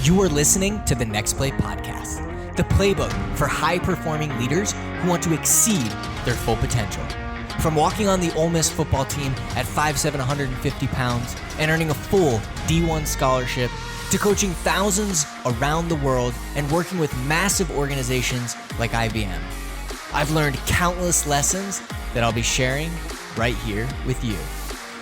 You are listening to the Next Play Podcast, the playbook for high-performing leaders who want to exceed their full potential. From walking on the Ole Miss football team at 5'7", 150 pounds and earning a full D1 scholarship, to coaching thousands around the world and working with massive organizations like IBM. I've learned countless lessons that I'll be sharing right here with you.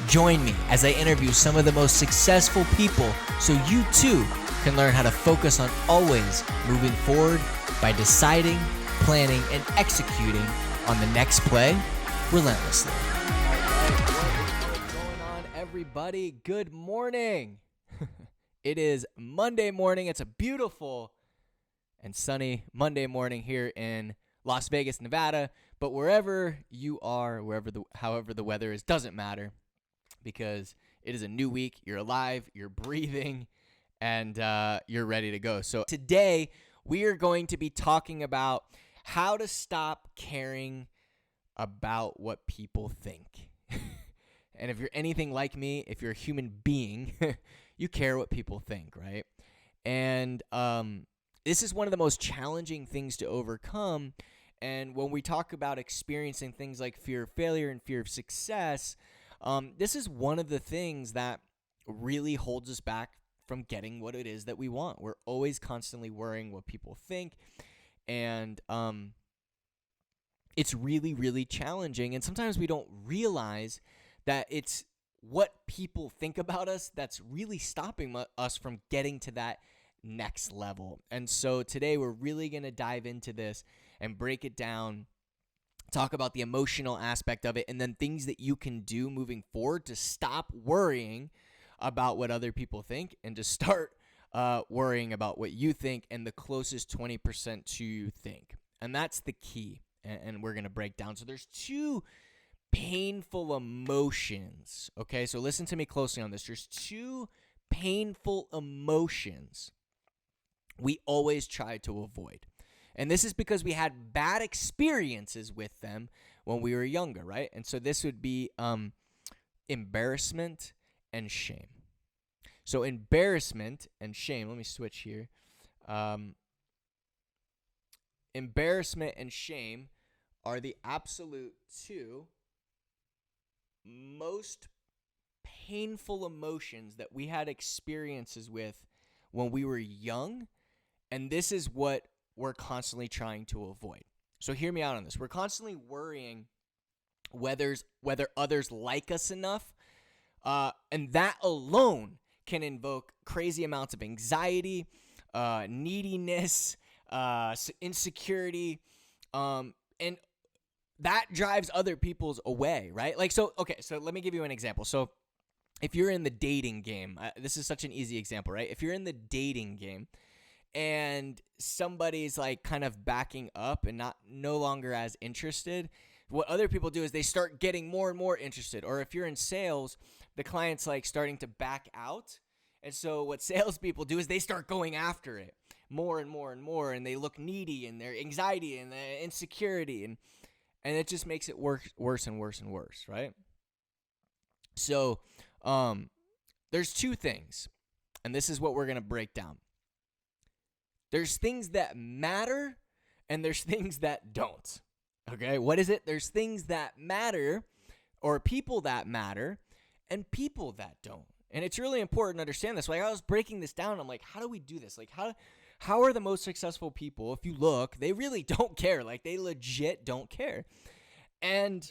Join me as I interview some of the most successful people so you too can learn how to focus on always moving forward by deciding, planning, and executing on the next play relentlessly. All right, what is going on, everybody? Good morning. It is Monday morning. It's a beautiful and sunny Monday morning here in Las Vegas, Nevada. But wherever you are, however the weather is, doesn't matter, because it is a new week. You're alive, you're breathing, and you're ready to go. So today we are going to be talking about how to stop caring about what people think. And if you're anything like me, if you're a human being, you care what people think, right? And this is one of the most challenging things to overcome. And when we talk about experiencing things like fear of failure and fear of success, this is one of the things that really holds us back from getting what it is that we want. We're always constantly worrying what people think, and it's really, really challenging. And sometimes we don't realize that it's what people think about us that's really stopping us from getting to that next level. And so today we're really going to dive into this and break it down, talk about the emotional aspect of it, and then things that you can do moving forward to stop worrying about what other people think and to start worrying about what you think and the closest 20% to you think. And that's the key. And we're going to break down. So there's two painful emotions, okay? So listen to me closely on this. There's two painful emotions we always try to avoid. And this is because we had bad experiences with them when we were younger, right? And so this would be embarrassment and shame. So embarrassment and shame, let me switch here. Embarrassment and shame are the absolute two most painful emotions that we had experiences with when we were young, and this is what we're constantly trying to avoid. So hear me out on this. We're constantly worrying whether others like us enough, and that alone can invoke crazy amounts of anxiety, neediness, insecurity, and that drives other people's away, right? So let me give you an example. So if you're in the dating game, this is such an easy example, right? If you're in the dating game and somebody's like kind of backing up and no longer as interested, what other people do is they start getting more and more interested. Or if you're in sales, the client's like starting to back out. And so what salespeople do is they start going after it more and more and more, and they look needy, and their anxiety and their insecurity, and it just makes it worse and worse and worse, right? So there's two things, and this is what we're going to break down. There's things that matter, and there's things that don't, okay? What is it? There's things that matter, or people that matter, and people that don't. And it's really important to understand this. Like, I was breaking this down, I'm like, how do we do this? Like, how are the most successful people, if you look, they really don't care. Like, they legit don't care. And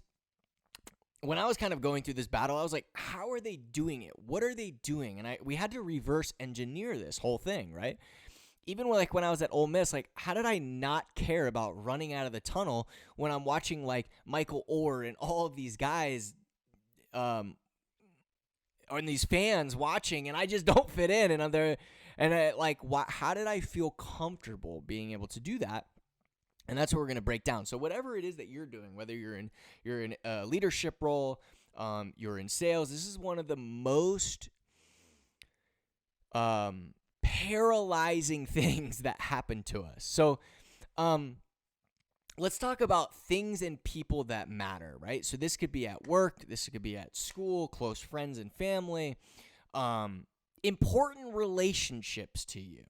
when I was kind of going through this battle, I was like, how are they doing it? What are they doing? And we had to reverse engineer this whole thing, right? Even when I was at Ole Miss, like, how did I not care about running out of the tunnel when I'm watching like Michael Orr and all of these guys, and these fans watching, and I just don't fit in, how did I feel comfortable being able to do that? And that's what we're going to break down. So whatever it is that you're doing, whether you're in a leadership role, you're in sales, this is one of the most paralyzing things that happen to us. So let's talk about things and people that matter, right? So this could be at work, this could be at school, close friends and family, important relationships to you.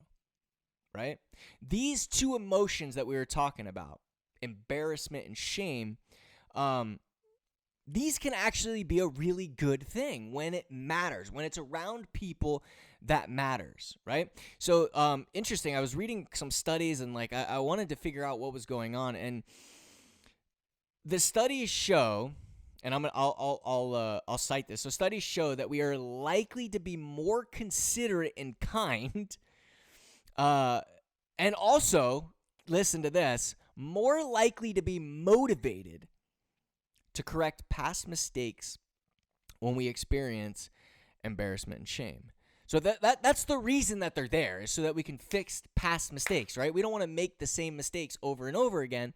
right? These two emotions that we were talking about, embarrassment and shame, these can actually be a really good thing when it matters, when it's around people that matters, right? So interesting, I was reading some studies and like I wanted to figure out what was going on, and the studies show, and I'll cite this. So studies show that we are likely to be more considerate and kind, and also, listen to this, more likely to be motivated to correct past mistakes when we experience embarrassment and shame. So that's the reason that they're there, is so that we can fix past mistakes, right? We don't want to make the same mistakes over and over again.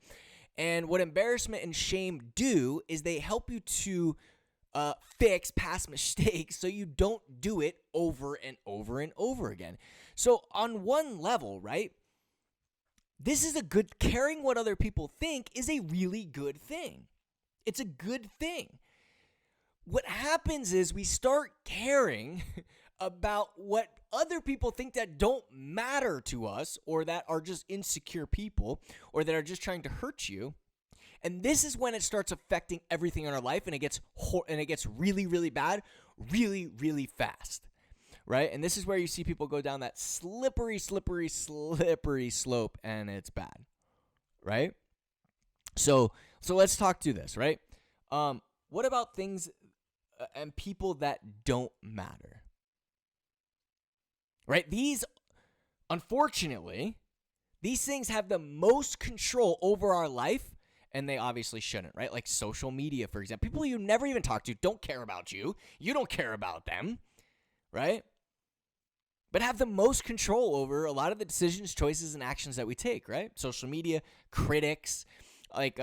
And what embarrassment and shame do is they help you to fix past mistakes so you don't do it over and over and over again. So on one level, right, this is a good, caring what other people think is a really good thing. It's a good thing. What happens is we start caring about what other people think that don't matter to us, or that are just insecure people, or that are just trying to hurt you. And this is when it starts affecting everything in our life, and it gets really, really bad, really, really fast, right? And this is where you see people go down that slippery slope, and it's bad, right? So let's talk through this, right? What about things and people that don't matter, right? Unfortunately, these things have the most control over our life, and they obviously shouldn't, right? Like social media, for example. People you never even talk to don't care about you. You don't care about them, right? But have the most control over a lot of the decisions, choices, and actions that we take, right? Social media, critics, like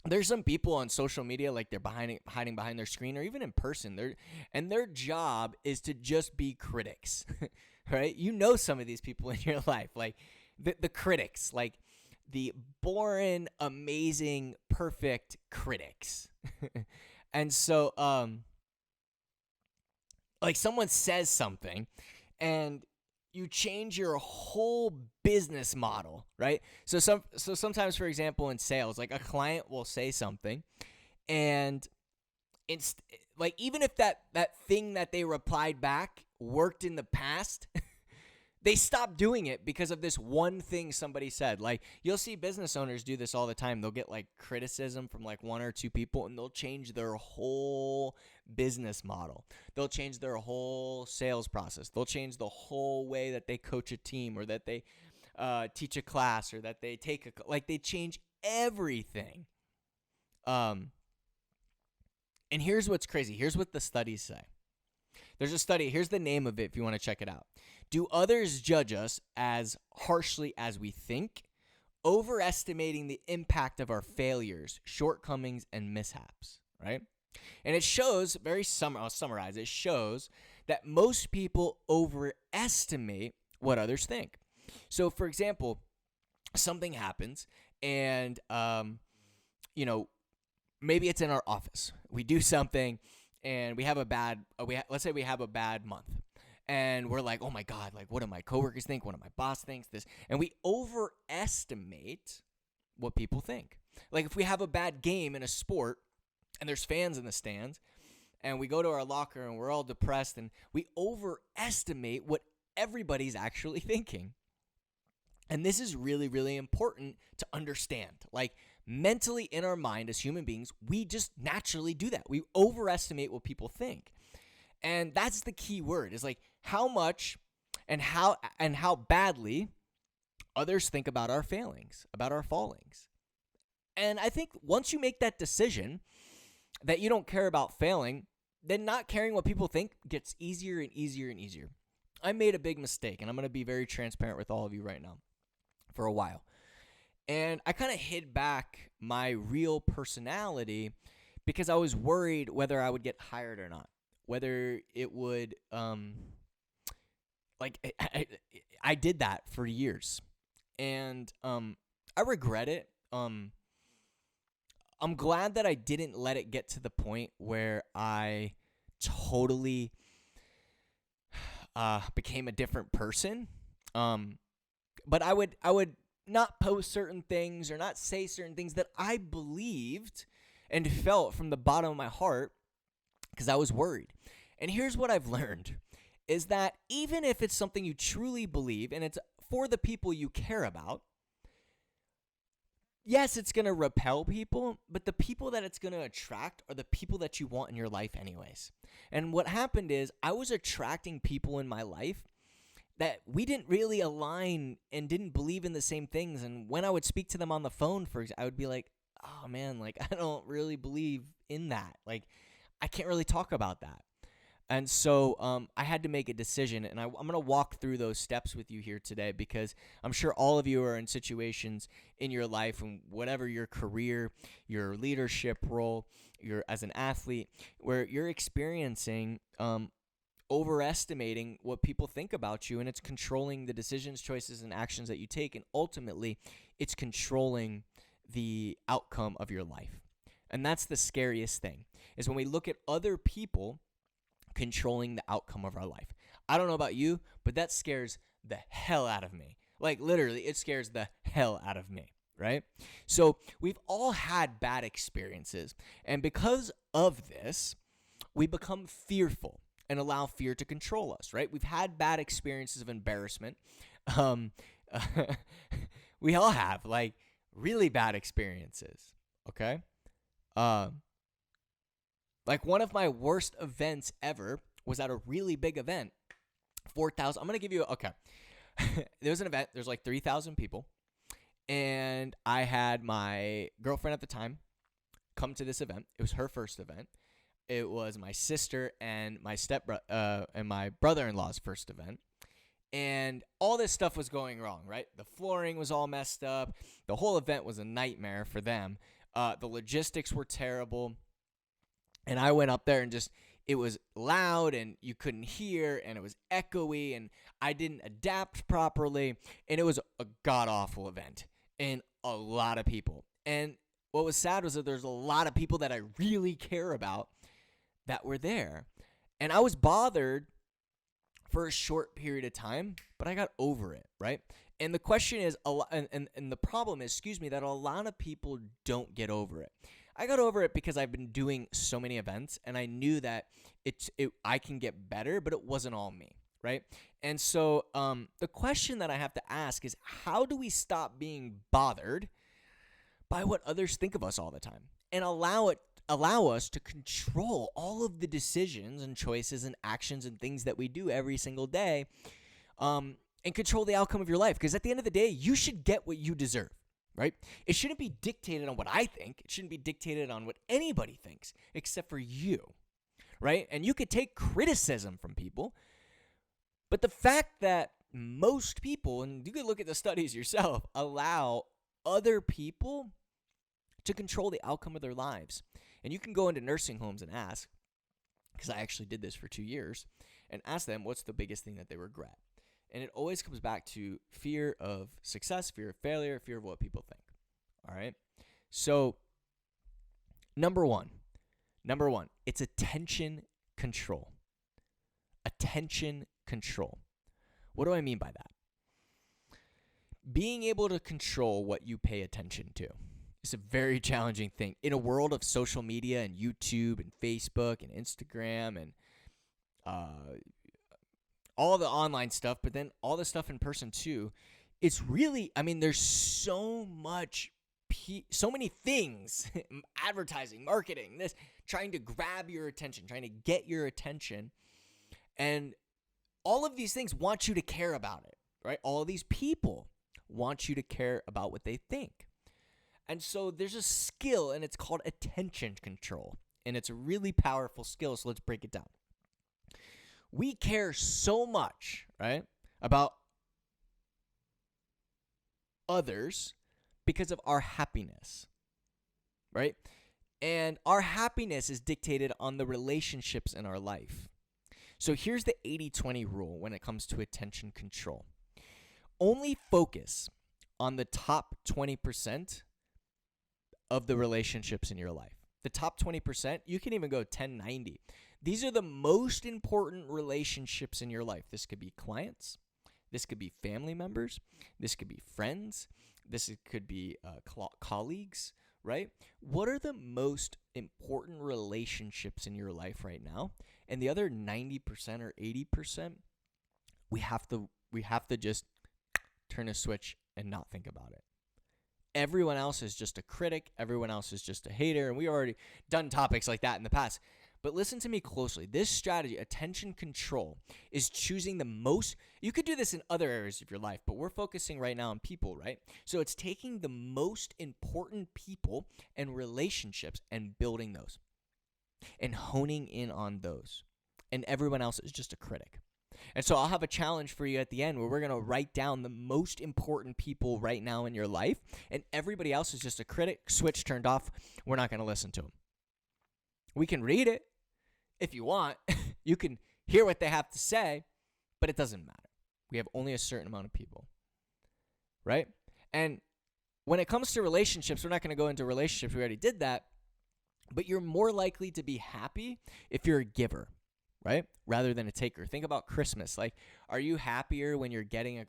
there's some people on social media, like they're hiding behind their screen, or even in person. Their job is to just be critics, right? You know some of these people in your life, like the critics, like the boring, amazing, perfect critics. And so, like someone says something, and you change your whole business model, right? So sometimes, for example, in sales, like a client will say something, and it's like, even if that thing that they replied back worked in the past, they stop doing it because of this one thing somebody said. Like, you'll see business owners do this all the time. They'll get like criticism from like one or two people, and they'll change their whole business model. They'll change their whole sales process. They'll change the whole way that they coach a team, or that they teach a class, or that they they change everything. And here's what's crazy. Here's what the studies say. There's a study. Here's the name of it if you want to check it out. Do others judge us as harshly as we think, overestimating the impact of our failures, shortcomings, and mishaps, right? And it shows, I'll summarize, it shows that most people overestimate what others think. So, for example, something happens, and, maybe it's in our office. We do something, and we have let's say we have a bad month. And we're like, oh my God, like, what do my coworkers think? What do my boss thinks? This, and we overestimate what people think. Like, if we have a bad game in a sport, and there's fans in the stands, and we go to our locker and we're all depressed, and we overestimate what everybody's actually thinking. And this is really, really important to understand. Like, mentally in our mind as human beings, we just naturally do that. We overestimate what people think. And that's the key word, is like how much and how badly others think about our failings, about our fallings. And I think once you make that decision that you don't care about failing, then not caring what people think gets easier and easier and easier. I made a big mistake, and I'm going to be very transparent with all of you right now, for a while. And I kind of hid back my real personality because I was worried whether I would get hired or not. Whether it would, I did that for years, and I regret it. I'm glad that I didn't let it get to the point where I totally became a different person. But I would not post certain things or not say certain things that I believed and felt from the bottom of my heart because I was worried. And here's what I've learned is that even if it's something you truly believe and it's for the people you care about, yes, it's going to repel people, but the people that it's going to attract are the people that you want in your life anyways. And what happened is I was attracting people in my life that we didn't really align and didn't believe in the same things. And when I would speak to them on the phone, for example, I would be like, oh man, like I don't really believe in that. Like I can't really talk about that. And so I had to make a decision, and I'm going to walk through those steps with you here today because I'm sure all of you are in situations in your life, and whatever your career, your leadership role, you're as an athlete, where you're experiencing overestimating what people think about you, and it's controlling the decisions, choices, and actions that you take, and ultimately it's controlling the outcome of your life. And that's the scariest thing, is when we look at other people controlling the outcome of our life. I don't know about you, but that scares the hell out of me. Like literally, it scares the hell out of me, right? So we've all had bad experiences, and because of this, we become fearful and allow fear to control us, right? We've had bad experiences of embarrassment. We all have, like, really bad experiences, okay? Like one of my worst events ever was at a really big event, 4,000. I'm going to give you, okay. There was an event, there's like 3,000 people, and I had my girlfriend at the time come to this event. It was her first event. It was my sister and my and my brother-in-law's first event. And all this stuff was going wrong, right? The flooring was all messed up. The whole event was a nightmare for them. The logistics were terrible. And I went up there and it was loud and you couldn't hear and it was echoey and I didn't adapt properly. And it was a god-awful event and a lot of people. And what was sad was that there's a lot of people that I really care about that were there. And I was bothered for a short period of time, but I got over it, right? And the question is, and the problem is, that a lot of people don't get over it. I got over it because I've been doing so many events, and I knew that I can get better, but it wasn't all me, right? And so the question that I have to ask is, how do we stop being bothered by what others think of us all the time and allow us to control all of the decisions and choices and actions and things that we do every single day, and control the outcome of your life? Because at the end of the day, you should get what you deserve, right? It shouldn't be dictated on what I think. It shouldn't be dictated on what anybody thinks except for you, right? And you could take criticism from people, but the fact that most people, and you could look at the studies yourself, allow other people to control the outcome of their lives. And you can go into nursing homes and ask, because I actually did this for 2 years, and ask them what's the biggest thing that they regret. And it always comes back to fear of success, fear of failure, fear of what people think. All right? So, number one, it's attention control. Attention control. What do I mean by that? Being able to control what you pay attention to. It's a very challenging thing. In a world of social media and YouTube and Facebook and Instagram and all the online stuff, but then all the stuff in person too, it's really, there's so many things, advertising, marketing, this, trying to grab your attention, trying to get your attention. And all of these things want you to care about it, right? All of these people want you to care about what they think. And so there's a skill, and it's called attention control. And it's a really powerful skill, so let's break it down. We care so much, right, about others because of our happiness, right? And our happiness is dictated on the relationships in our life. So here's the 80-20 rule when it comes to attention control. Only focus on the top 20% of the relationships in your life. The top 20%, you can even go 10-90. These are the most important relationships in your life. This could be clients. This could be family members. This could be friends. Could be colleagues, right? What are the most important relationships in your life right now? And the other 90% or 80%, we have to just turn a switch and not think about it. Everyone else is just a critic. Everyone else is just a hater. And we already done topics like that in the past. But listen to me closely. This strategy, attention control, is choosing the most. You could do this in other areas of your life, but we're focusing right now on people, right? So it's taking the most important people and relationships and building those and honing in on those. And everyone else is just a critic. And so I'll have a challenge for you at the end where we're going to write down the most important people right now in your life, and everybody else is just a critic, switch turned off. We're not going to listen to them. We can read it if you want. You can hear what they have to say, but it doesn't matter. We have only a certain amount of people, right? And when it comes to relationships, we're not going to go into relationships. We already did that. But you're more likely to be happy if you're a giver, right? Rather than a taker. Think about Christmas. Like, are you happier when you're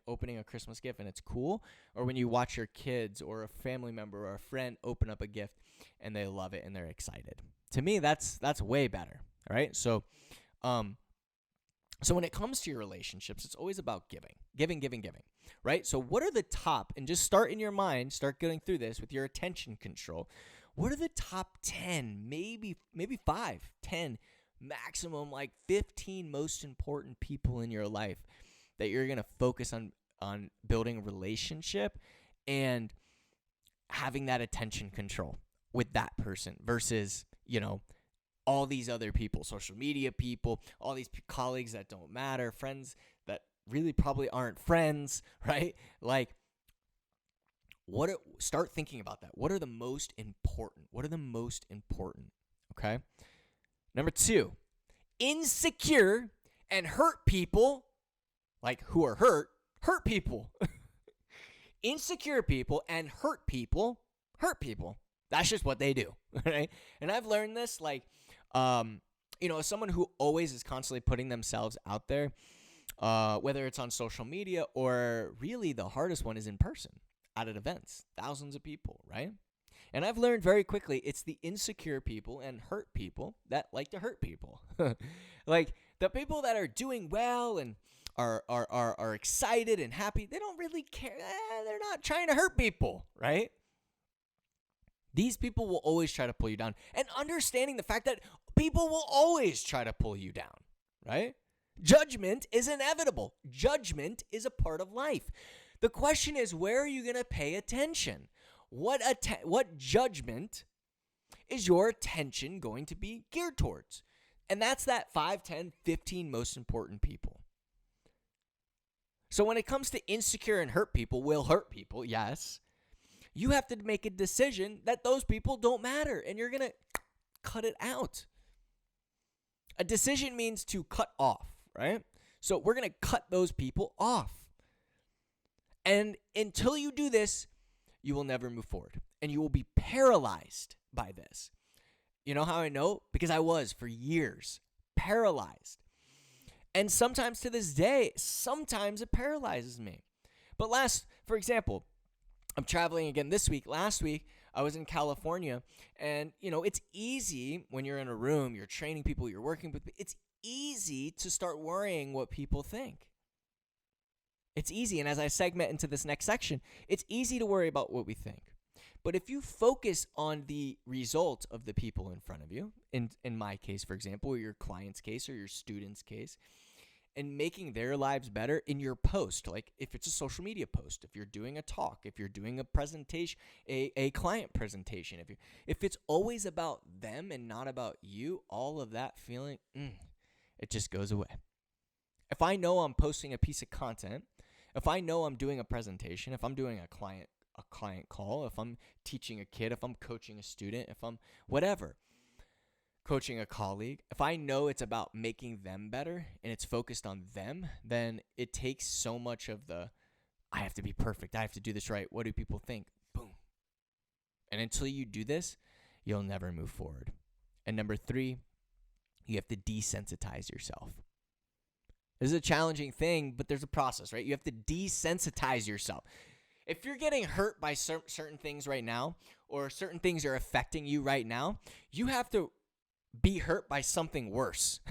opening a Christmas gift and it's cool? Or when you watch your kids or a family member or a friend open up a gift and they love it and they're excited? To me, that's way better, all right? So when it comes to your relationships, it's always about giving, right? So what are the top, and just start in your mind, start going through this with your attention control. What are the top 10, maybe 5, 10, maximum like 15 most important people in your life that you're going to focus on building a relationship and having that attention control with that person versus, all these other people, social media people, all these colleagues that don't matter, friends that really probably aren't friends, right? Like, start thinking about that. What are the most important? Okay? Number 2, insecure and hurt people, like who are hurt people. Insecure people and hurt people. That's just what they do, right? And I've learned this, like, as someone who always is constantly putting themselves out there, whether it's on social media or really the hardest one is in person, at events, thousands of people, right? And I've learned very quickly it's the insecure people and hurt people that like to hurt people. Like the people that are doing well and are excited and happy, they don't really care. They're not trying to hurt people, right? These people will always try to pull you down. And understanding the fact that people will always try to pull you down, right? Judgment is inevitable. Judgment is a part of life. The question is, where are you going to pay attention? What judgment is your attention going to be geared towards? And that's that 5, 10, 15 most important people. So when it comes to insecure and hurt people, will hurt people, yes. You have to make a decision that those people don't matter, and you're going to cut it out. A decision means to cut off, right? So we're going to cut those people off. And until you do this, you will never move forward. And you will be paralyzed by this. You know how I know? Because I was for years paralyzed. And sometimes to this day, it paralyzes me. But for example, I'm traveling again this week. Last week, I was in California. And, it's easy when you're in a room, you're training people, you're working with people. It's easy to start worrying what people think. It's easy, and as I segment into this next section, it's easy to worry about what we think. But if you focus on the result of the people in front of you, in my case, for example, or your client's case or your student's case, and making their lives better in your post, like if it's a social media post, if you're doing a talk, if you're doing a presentation, a client presentation, if it's always about them and not about you, all of that feeling, it just goes away. If I know I'm posting a piece of content, if I know I'm doing a presentation, if I'm doing a client call, if I'm teaching a kid, if I'm coaching a student, if I'm whatever, coaching a colleague, if I know it's about making them better and it's focused on them, then it takes so much of the, I have to be perfect, I have to do this right, what do people think? Boom. And until you do this, you'll never move forward. And number 3, you have to desensitize yourself. This is a challenging thing, but there's a process, right? You have to desensitize yourself. If you're getting hurt by certain things right now, or certain things are affecting you right now, you have to be hurt by something worse,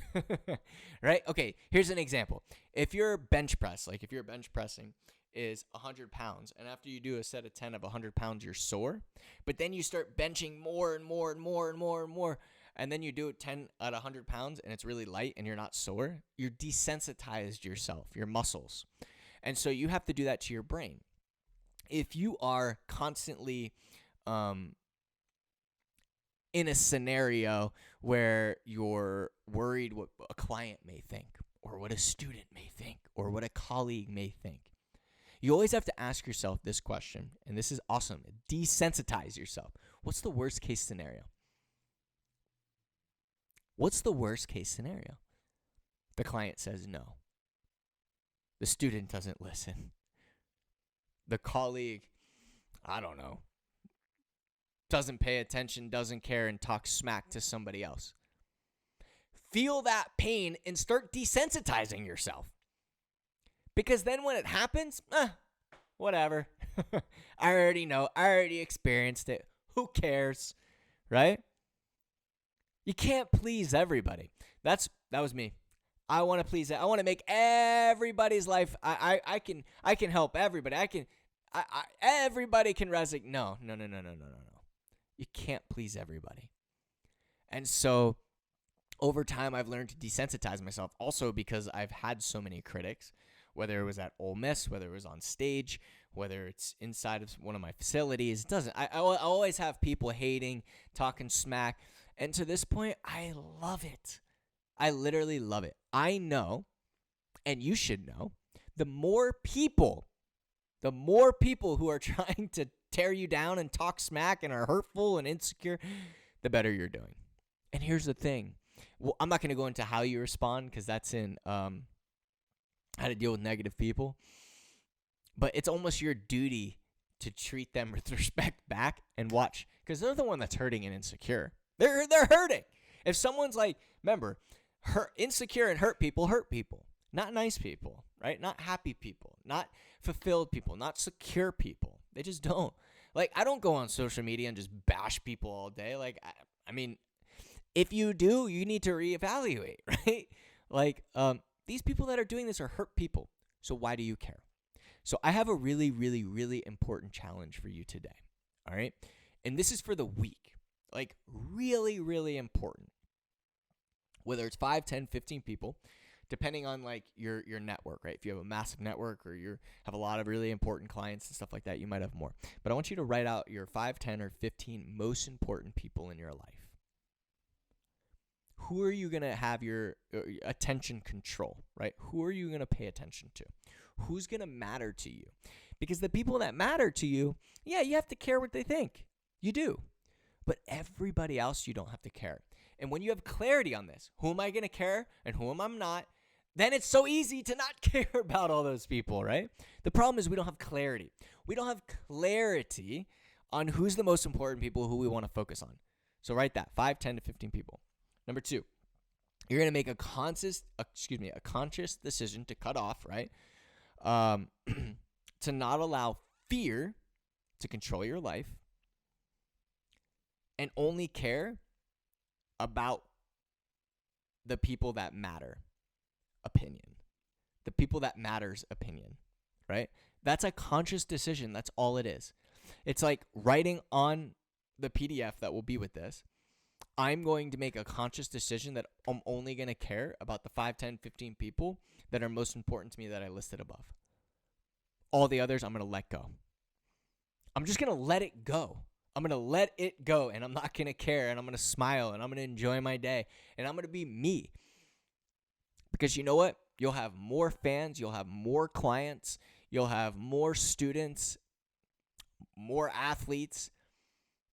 right? Okay, here's an example. If you're bench pressing is 100 pounds, and after you do a set of 10 of 100 pounds, you're sore, but then you start benching more and more and more and more and more, and then you do it 10 at 100 pounds, and it's really light, and you're not sore, you're desensitized yourself, your muscles. And so you have to do that to your brain. If you are constantly in a scenario where you're worried what a client may think, or what a student may think, or what a colleague may think, you always have to ask yourself this question, and this is awesome. Desensitize yourself. What's the worst case scenario? What's the worst case scenario? The client says no. The student doesn't listen. The colleague, I don't know, doesn't pay attention, doesn't care, and talks smack to somebody else. Feel that pain and start desensitizing yourself. Because then when it happens, whatever. I already know. I already experienced it. Who cares, right? You can't please everybody. That was me. I want to please it. I want to make everybody's life. I can help everybody. Everybody can resonate. No. You can't please everybody. And so over time, I've learned to desensitize myself. Also because I've had so many critics, whether it was at Ole Miss, whether it was on stage, whether it's inside of one of my facilities. It doesn't. I always have people hating, talking smack. And to this point, I love it. I literally love it. I know, and you should know, the more people who are trying to tear you down and talk smack and are hurtful and insecure, the better you're doing. And here's the thing. Well, I'm not going to go into how you respond because that's in how to deal with negative people. But it's almost your duty to treat them with respect back and watch, because they're the one that's hurting and insecure. They're hurting. If someone's like, remember, insecure and hurt people, not nice people, right? Not happy people, not fulfilled people, not secure people. They just don't. Like, I don't go on social media and just bash people all day. Like, I mean, if you do, you need to reevaluate, right? Like, these people that are doing this are hurt people. So why do you care? So I have a really, really, really important challenge for you today, all right? And this is for the week. Like, really, really important. Whether it's 5, 10, 15 people, depending on, like, your network, right? If you have a massive network or you have a lot of really important clients and stuff like that, you might have more. But I want you to write out your 5, 10, or 15 most important people in your life. Who are you going to have your attention control, right? Who are you going to pay attention to? Who's going to matter to you? Because the people that matter to you, yeah, you have to care what they think. You do. But everybody else, you don't have to care. And when you have clarity on this, who am I going to care and who am I not, then it's so easy to not care about all those people, right? The problem is we don't have clarity. We don't have clarity on who's the most important people who we want to focus on. So write that, 5, 10 to 15 people. Number 2, you're going to make a conscious decision to cut off, right? To not allow fear to control your life and only care about the people that matter opinion. The people that matters opinion, right? That's a conscious decision. That's all it is. It's like writing on the PDF that will be with this. I'm going to make a conscious decision that I'm only going to care about the 5, 10, 15 people that are most important to me that I listed above. All the others, I'm going to let go. I'm just going to let it go. I'm going to let it go, and I'm not going to care, and I'm going to smile, and I'm going to enjoy my day, and I'm going to be me. Because you know what? You'll have more fans. You'll have more clients. You'll have more students, more athletes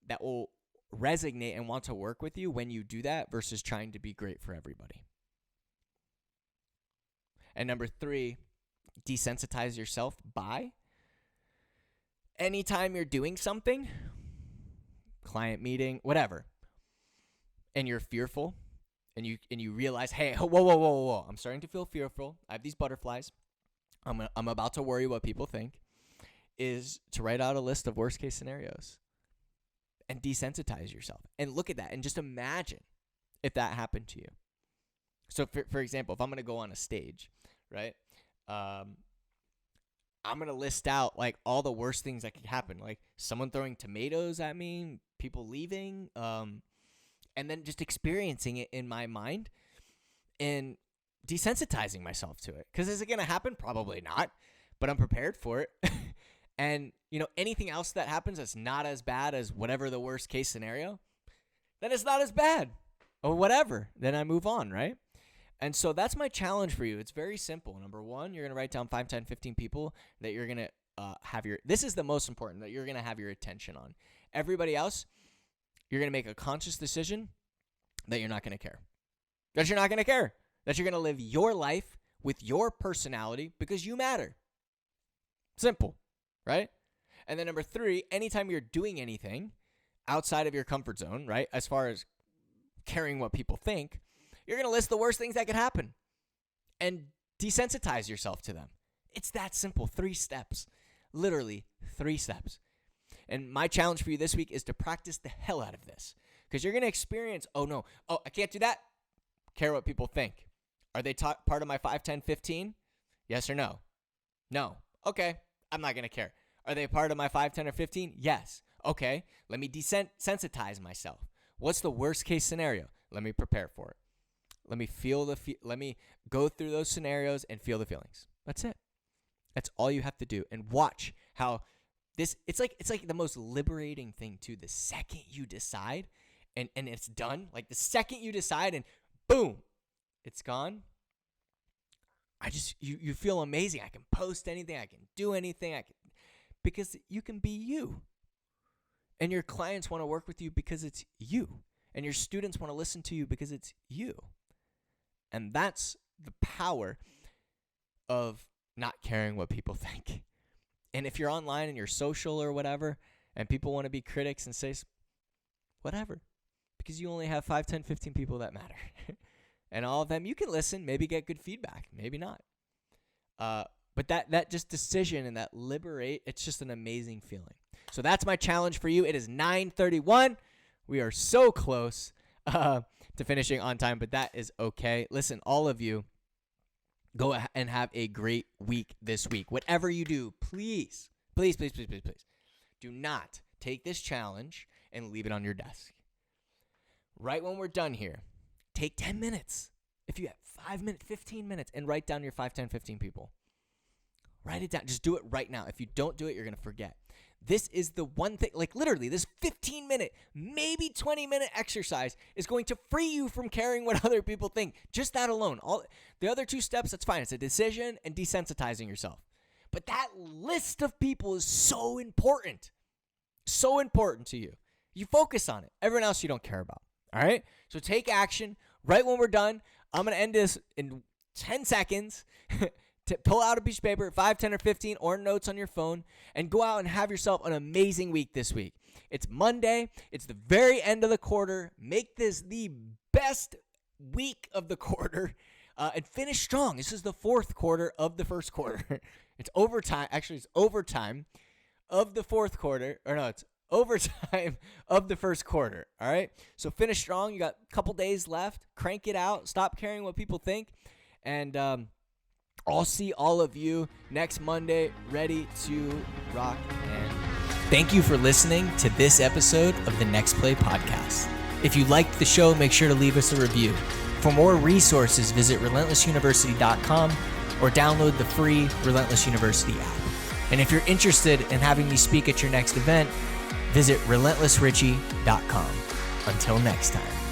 that will resonate and want to work with you when you do that versus trying to be great for everybody. And number 3, desensitize yourself by anytime you're doing something, client meeting, whatever, and you're fearful and you realize, hey, whoa, I'm starting to feel fearful. I have these butterflies. I'm about to worry what people think, is to write out a list of worst case scenarios and desensitize yourself. And look at that and just imagine if that happened to you. So for example, if I'm going to go on a stage, right, I'm going to list out like all the worst things that could happen, like someone throwing tomatoes at me, people leaving, and then just experiencing it in my mind and desensitizing myself to it. Because is it going to happen? Probably not, but I'm prepared for it. And, anything else that happens that's not as bad as whatever the worst case scenario, then it's not as bad or whatever. Then I move on, right? And so that's my challenge for you. It's very simple. Number one, you're going to write down 5, 10, 15 people that you're going to this is the most important, that you're going to have your attention on. Everybody else, you're going to make a conscious decision that you're not going to care. That you're not going to care. That you're going to live your life with your personality because you matter. Simple, right? And then number 3, anytime you're doing anything outside of your comfort zone, right, as far as caring what people think, you're going to list the worst things that could happen and desensitize yourself to them. It's that simple. 3 steps. Literally 3 steps. And my challenge for you this week is to practice the hell out of this, because you're going to experience, I can't do that. Care what people think. Are they part of my 5, 10, 15? Yes or no? No. Okay. I'm not going to care. Are they part of my 5, 10, or 15? Yes. Okay. Let me desensitize myself. What's the worst case scenario? Let me prepare for it. Let me let me go through those scenarios and feel the feelings. That's it. That's all you have to do. And watch how it's like the most liberating thing too. The second you decide and it's done, like the second you decide and boom, it's gone. You feel amazing. I can post anything. I can do anything. Because you can be you. And your clients want to work with you because it's you. And your students want to listen to you because it's you. And that's the power of not caring what people think. And if you're online and you're social or whatever, and people want to be critics and say whatever, because you only have 5, 10, 15 people that matter. And all of them, you can listen, maybe get good feedback, maybe not. But that just decision and that liberate, it's just an amazing feeling. So that's my challenge for you. It is 9:31. We are so close to finishing on time, but that is okay. Listen, all of you, go and have a great week this week. Whatever you do, please, do not take this challenge and leave it on your desk. Right when we're done here, take 10 minutes. If you have 5 minutes, 15 minutes, and write down your 5, 10, 15 people. Write it down. Just do it right now. If you don't do it, you're going to forget. This is the one thing, like literally this 15-minute, maybe 20-minute exercise is going to free you from caring what other people think. Just that alone. All the other 2 steps, that's fine. It's a decision and desensitizing yourself. But that list of people is so important. So important to you. You focus on it. Everyone else you don't care about. All right? So take action. Right when we're done, I'm going to end this in 10 seconds. To pull out a piece of paper, 5, 10, or 15, or notes on your phone, and go out and have yourself an amazing week this week. It's Monday. It's the very end of the quarter. Make this the best week of the quarter, and finish strong. This is the 4th quarter of the 1st quarter. It's overtime. Actually, it's overtime of the 4th quarter. Or no, it's overtime of the 1st quarter. All right? So finish strong. You got a couple days left. Crank it out. Stop caring what people think. And I'll see all of you next Monday, ready to rock. And thank you for listening to this episode of the Next Play Podcast. If you liked the show, make sure to leave us a review. For more resources, visit relentlessuniversity.com or download the free Relentless University app. And if you're interested in having me speak at your next event, visit relentlessrichie.com. Until next time.